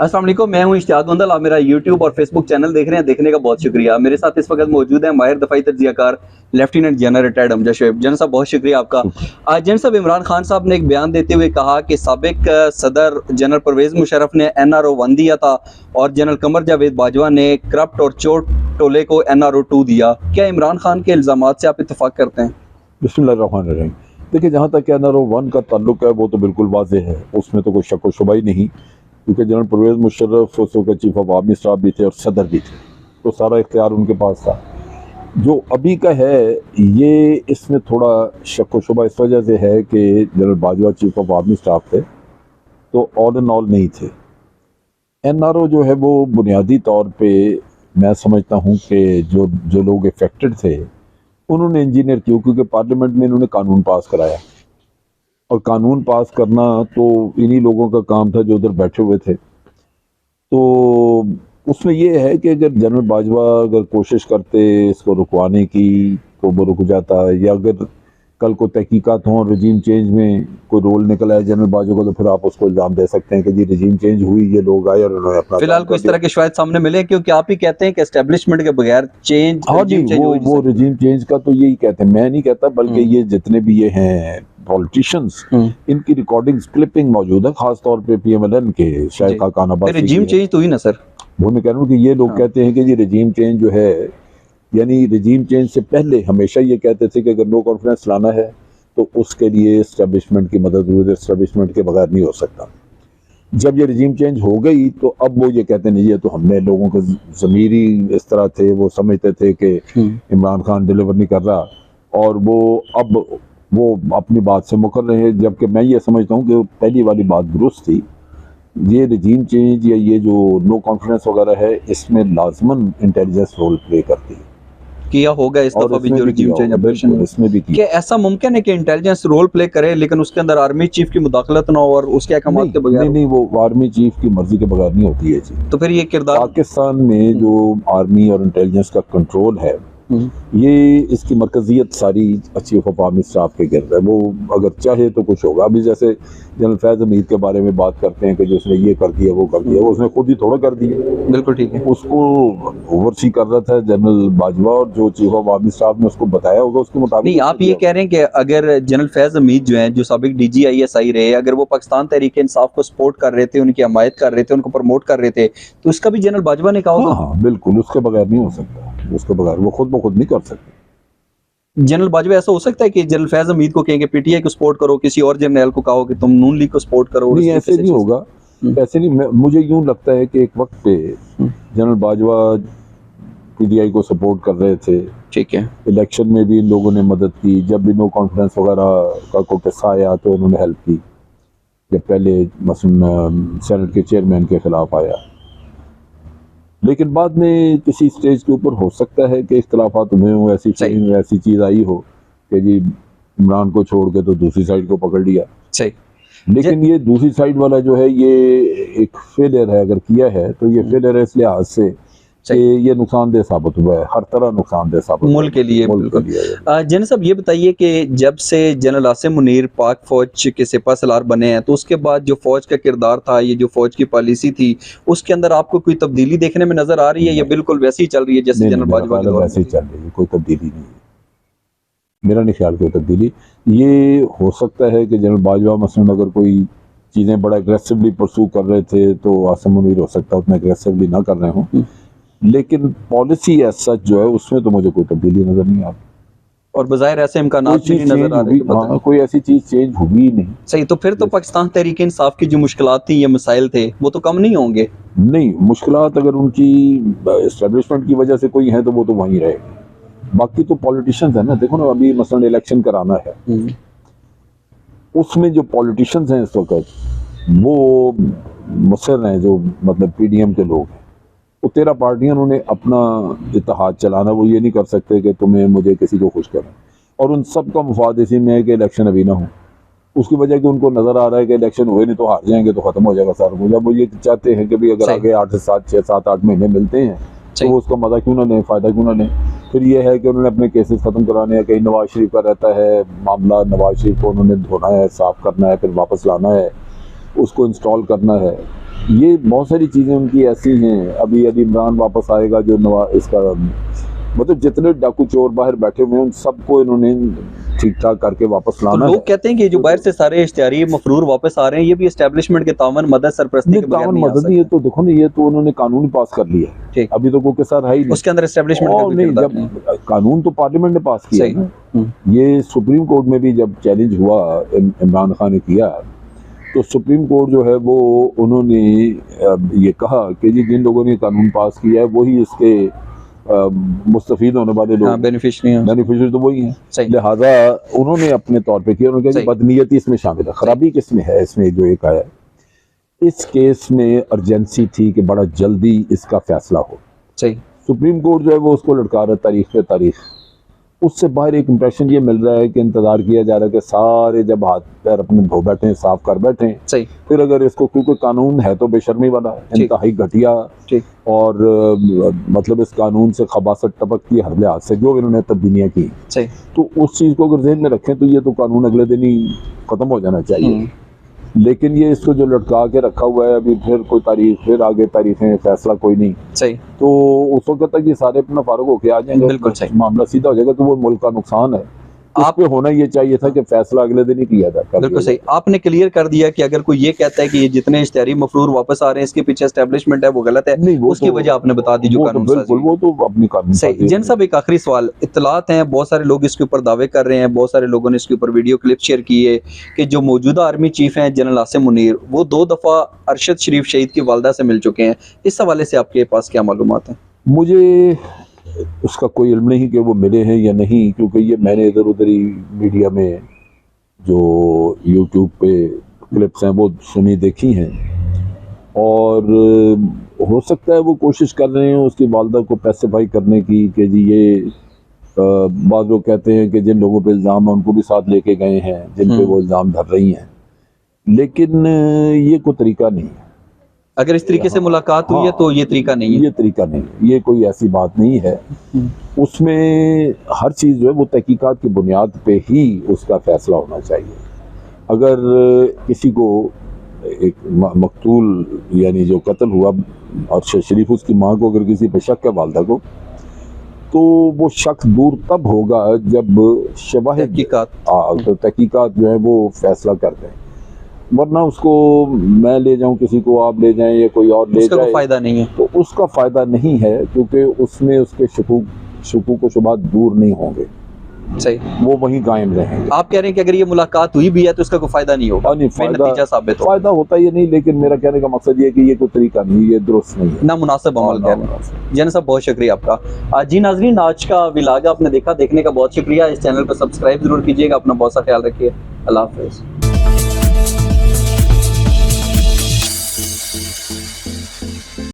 अस्सलाम वालेकुम, मैं हूं इश्तियाक गोंदल। आप मेरा यूट्यूब और फेसबुक चैनल देख रहे हैं, देखने का बहुत शुक्रिया। मेरे साथ इस वक्त मौजूद है माहिर दफाई तज्जियाकार lieutenant general retired Hamza Shoaib. General साहब बहुत शुक्रिया आपका। आज जनरल साहब, इमरान खान साहब ने एक बयान देते हुए कहा कि साबिक सदर जनरल परवेज मुशर्रफ ने NRO 1 दिया था और जनरल कमर जावेद बाजवा ने करप्ट और चोर टोले को NRO 2 दिया। क्या इमरान खान के इल्जामात से आप इत्तेफाक करते हैं? बिस्मिल्लाहिर्रहमानिर्रहीम। देखिए, जहाँ तक NRO 1 का ताल्लुक है वो तो बिल्कुल वाज़ेह है, उसमें तो कोई शक व शुबा ही नहीं, क्योंकि जनरल परवेज़ मुशर्रफ उस वक्त चीफ ऑफ आर्मी स्टाफ भी थे और सदर भी थे, तो सारा इख्तियार उनके पास था। जो अभी का है ये इसमें थोड़ा शक व शुबा इस वजह से है कि general Bajwa chief of army staff थे, तो ऑल इन ऑल नहीं थे। NRO जो है वो बुनियादी तौर पे मैं समझता हूँ कि जो लोग इफेक्टेड थे उन्होंने इंजीनियर किया, क्योंकि पार्लियामेंट में इन्होंने कानून पास कराया, और कानून पास करना तो इन्हीं लोगों का काम था जो उधर बैठे हुए थे। तो उसमें ये है कि अगर जनरल बाजवा अगर कोशिश करते इसको रुकवाने की तो वो रुक जाता, या अगर कल को तहकीकात हों रजीम चेंज में कोई रोल निकल आए जनरल बाजवा को, तो फिर आप उसको इल्ज़ाम दे सकते हैं कि जी रजीम चेंज हुई, ये लोग आए और उन्होंने अपना फिलहाल कोई इस तरह के शायद सामने मिले, क्योंकि आप ही कहते हैं कि एस्टेब्लिशमेंट के बगैर चेंज हाँ जी, वो रजीम चेंज का तो यही कहते हैं, मैं नहीं कहता, बल्कि ये जितने भी ये हैं पॉलिटिशियंस, इनकी रिकॉर्डिंग्स क्लिपिंग मौजूद है, खास तौर पे PMLN के शायद खान अब्बासी। रजीम चेंज तो ही ना सर, वो मैं कह रहा हूँ कि ये लोग कहते हैं कि जी रजीम चेंज जो है, यानी रजीम चेंज से पहले हमेशा ये कहते थे कि अगर नो कॉन्फिडेंस लाना है तो उसके लिए एस्टेब्लिशमेंट की मदद जरूर, एस्टेब्लिशमेंट के बगैर नहीं हो सकता। जब ये रजीम चेंज हो गई तो अब वो ये कहते नहीं, ये तो हमने लोगों के ज़मीरी इस तरह थे, वो समझते थे कि इमरान खान डिलीवर नहीं कर रहा, और वो अब वो अपनी बात से मुकर रहे हैं। जबकि मैं ये समझता हूँ कि पहली वाली बात दुरुस्त थी। ये रजीम चेंज या ये जो नो कॉन्फिडेंस वगैरह है, इसमें लाजमन इंटेलिजेंस रोल प्ले करती है, किया होगा इस दफा भी जो रजीम चेंज ऑपरेशन में। इसमें भी क्या ऐसा मुमकिन है कि इंटेलिजेंस रोल प्ले करे लेकिन उसके अंदर आर्मी चीफ की मुदाखलत ना हो और उसके अहकाम के बगैर? नहीं, वो आर्मी चीफ की मर्जी के बगैर नहीं होती है जी। तो फिर ये किरदार पाकिस्तान में जो आर्मी और इंटेलिजेंस का कंट्रोल है, ये इसकी मरकजियत सारी चीफ ऑफ आर्मी स्टाफ के गिर्द है। वो अगर चाहे तो कुछ होगा। अभी जैसे जनरल फैज हमीद के बारे में बात करते हैं कि जो उसने ये कर दिया वो कर दिया, वो उसने खुद ही थोड़ा कर दिया, बिल्कुल ठीक है। उसको ओवरसी कर रहा था जनरल बाजवा, और जो चीफ ऑफ आर्मी स्टाफ ने उसको बताया होगा उसके मुताबिक। नहीं, आप ये कह रहे हैं कि अगर जनरल फैज हमीद जो हैं, जो साबिक DG ISI रहे, अगर वो पाकिस्तान तहरीक इंसाफ को सपोर्ट कर रहे थे, उनकी हमायत कर रहे थे, उनको प्रमोट कर रहे थे, तो इसका भी जनरल बाजवा ने कहा होगा? हाँ, बिल्कुल, उसके बगैर नहीं हो सकता, उसके बगैर वो खुद ब खुद नहीं कर सकते। जनरल बाजवा ऐसा हो सकता है कि जनरल फैज हमीद को कहेंगे PTI को सपोर्ट करो, किसी और जनरल को कहो कि तुम नून लीग को सपोर्ट करो? नहीं, ऐसे नहीं होगा, ऐसे नहीं। मुझे यूं लगता है कि एक वक्त पे जनरल बाजवा PTI को सपोर्ट कर रहे थे, ठीक है, इलेक्शन में भी इन लोगों ने मदद की, जब भी नो कॉन्फिडेंस वगैरह का कोई किस्सा आया तो उन्होंने हेल्प की। जब पहले मसलन सेनेट के चेयरमैन के खिलाफ आया, लेकिन बाद में किसी स्टेज के ऊपर हो सकता है कि इख्तलाफात हुए हों, ऐसी चीज़ आई हो कि जी इमरान को छोड़ के तो दूसरी साइड को पकड़ लिया। सही। लेकिन ये दूसरी साइड वाला जो है ये एक फेलियर है, अगर किया है तो ये फेलियर है इस लिहाज से कि ये नुकसानदेह साबित हुआ है, हर तरह नुकसानदेह साबित मुल्क के लिए। जनरल साहब ये बताइए कि जब से जनरल आसिम मुनीर पाक फौज के सिपह सलार बने हैं, तो उसके बाद जो फौज का किरदार था, ये जो फौज की पॉलिसी थी, उसके अंदर आपको कोई तब्दीली देखने में नजर आ रही है या बिल्कुल वैसी ही चल रही है जैसे जनरल बाजवा के दौर में? वैसे ही चल रही है, कोई तब्दीली नहीं है, मेरा नहीं ख्याल कोई तब्दीली। ये हो सकता है कि जनरल बाजवा मसलन अगर कोई चीज़ें बड़ा एग्रेसिवली परसू कर रहे थे तो आसिम मुनीर हो सकता है उतना एग्रेसिवली ना कर रहे हों, लेकिन पॉलिसी एज सच जो है उसमें तो मुझे कोई तब्दीली नजर नहीं आती, और बजाहिर ऐसे इम्कानात भी नहीं नजर आ रहे। कोई ऐसी चीज चेंज हुई ही नहीं। सही, तो फिर तो पाकिस्तान तहरीक इंसाफ की जो मुश्किलात थी या मसाइल थे वो तो कम नहीं होंगे? नहीं, मुश्किलात अगर उनकी एस्टेब्लिशमेंट की वजह से कोई है तो वो तो वहीं रहेगी। बाकी तो पॉलिटिशियंस है ना, देखो ना, अभी मसलन इलेक्शन कराना है, उसमें जो पॉलिटिशियंस हैं इस वक्त वो मुसर हैं, जो मतलब PDM के लोग हैं, वो 13 पार्टियां, उन्होंने अपना इत्तेहाद चलाना, वो ये नहीं कर सकते कि तुम्हें मुझे किसी को खुश करना, और उन सब का मुफाद इसी में है कि इलेक्शन अभी ना हो। उसकी वजह कि उनको नजर आ रहा है कि इलेक्शन हुए नहीं तो हार जाएंगे तो खत्म हो जाएगा सारा कुछ। वो ये चाहते हैं कि भाई अगर आगे 8 से 7 6 7 8 महीने मिलते हैं तो वो उसका मजा क्यों ना लें, फायदा क्यों ना लें। फिर ये है कि उन्होंने अपने केसेस खत्म कराने हैं, कहीं नवाज शरीफ का रहता है मामला, नवाज शरीफ को उन्होंने धोना है, साफ करना है, फिर वापस लाना है, उसको इंस्टॉल करना है, ये बहुत सारी चीज़ें उनकी ऐसी हैं। अभी यदि इमरान वापस आएगा, जो इसका मतलब जितने डाकू चोर बाहर बैठे हुए हैं उन सबको इन्होंने ठीक ठाक करके वापस तो लाना लोग है। कहते हैं कि जो बाहर से सारे इश्तिहारी मफरूर वापस आ रहे हैं, ये भी एस्टेब्लिशमेंट के तावन मदद सरपरस्ती नहीं, के बगैर तावन नहीं आ मदद नहीं, ये सकते। तो देखो ना, ये तो उन्होंने कानून पास कर लिया है, ठीक, अभी तो कोई के साथ है ही नहीं। उसके अंदर एस्टेब्लिशमेंट का और कोई नहीं, किरदार जब नहीं। कानून तो पार्लियामेंट ने पास किया सही। ना। ये सुप्रीम कोर्ट में भी जब चैलेंज हुआ इमरान खान ने किया, तो सुप्रीम कोर्ट जो है वो उन्होंने ये कहा कि जी जिन लोगों ने कानून पास किया है वही इसके मुस्तफीद होने वाले हाँ, लोग, बेनिफिशियरी हैं। बेनिफिशियरी तो वही हैं। सही। लिहाजा उन्होंने अपने तौर पे किया, उन्होंने कहा सही। कि बदनीयती इसमें शामिल है। खराबी किसमें है इसमें, जो एक आया इस केस में अर्जेंसी थी कि बड़ा जल्दी इसका फैसला हो। सही। सुप्रीम कोर्ट जो है वो उसको लटका रहा है तारीख पे तारीख। उससे बाहर एक इंप्रेशन ये मिल रहा है कि इंतजार किया जा रहा है कि सारे जब हाथ पैर अपने धो बैठे हैं, साफ कर बैठे हैं, सही। फिर अगर इसको, क्योंकि कानून है तो बेशर्मी वाला, इंतहाई घटिया, ठीक। और मतलब इस कानून से खबासत टपकती है हर लिहाज से, जो इन्होंने तब्दीलियां की, सही। तो उस चीज़ को अगर जहन में रखें तो ये तो कानून अगले दिन ही ख़त्म हो जाना चाहिए। लेकिन ये इसको जो लटका के रखा हुआ है, अभी फिर कोई तारीख, फिर आगे तारीखें, फैसला कोई नहीं, सही। तो उस वक्त तक ये सारे अपना फारूक होके आ जाएंगे, बिल्कुल सही। मामला सीधा हो जाएगा, तो वो मुल्क का नुकसान है। आप पे होना ये चाहिए था कि फैसला अगले दिन ही किया जाता। बिल्कुल सही। आपने क्लियर कर दिया कि अगर कोई ये कहता है कि ये जितने इश्तिहारी मफरूर वापस आ रहे हैं इसके पीछे एस्टेब्लिशमेंट है, वो गलत है। नहीं, वो उसकी तो, वजह आपने बता दी, जो वो तो कानून बिल्कुल, वो तो अपनी कानून सही। जैन साहब, एक आखिरी सवाल, इत्तलात हैं, बहुत सारे लोग इसके ऊपर दावे कर रहे हैं, बहुत सारे लोगों ने इसके ऊपर वीडियो क्लिप शेयर किए कि जो मौजूदा आर्मी चीफ हैं जनरल आसिम मुनीर, वो 2 दफ़ा अरशद शरीफ शहीद की वालदा से मिल चुके हैं। इस हवाले से आपके पास क्या मालूमात हैं? मुझे उसका कोई इल्म नहीं कि वो मिले हैं या नहीं, क्योंकि ये मैंने इधर उधर ही मीडिया में जो यूट्यूब पे क्लिप्स हैं वो सुनी देखी हैं, और हो सकता है वो कोशिश कर रहे हैं उसकी वालदा को पैसिफाई करने की कि जी ये बाद लोग कहते हैं कि जिन लोगों पे इल्ज़ाम है उनको भी साथ लेके गए हैं जिन पे वो इल्ज़ाम धर रही हैं, लेकिन ये कोई तरीका नहीं है। अगर इस तरीके से मुलाकात हुई है तो ये तरीका नहीं है। ये तरीका नहीं है, ये कोई ऐसी बात नहीं है। उसमें हर चीज़ जो है वो तहकीकात की बुनियाद पे ही उसका फैसला होना चाहिए। अगर किसी को एक मकतूल यानी जो कत्ल हुआ और शरीफ उसकी माँ को अगर किसी पे शक है, वालदा को, तो वो शक दूर तब होगा जब शवाहिद तो तहकीकात जो है वो फैसला कर दें, वरना उसको मैं ले जाऊं, किसी को आप ले जाएं या कोई और ले जाए, फायदा नहीं है। तो उसका फायदा नहीं है, क्योंकि उसमें उसके शकूक व शुबात दूर नहीं होंगे। सही। वो वहीं कायम रहेंगे। आप कह रहे हैं कि अगर ये मुलाकात हुई भी है तो इसका कोई फायदा नहीं होगा, नहीं, नतीजा साबित होगा। फायदा होता ये नहीं, लेकिन मेरा कहने का मकसद ये है कि ये कोई तरीका नहीं, ये दुरुस्त नहीं है, ना मुनासिब अमल कह रहे हैं। जैन साहब, बहुत शुक्रिया आपका। जी नाजरीन, आज का व्लॉग आपने देखा, देखने का बहुत शुक्रिया। इस चैनल पर सब्सक्राइब जरूर कीजिएगा। अपना बहुत सा ख्याल रखिए। अल्लाह हाफिज़।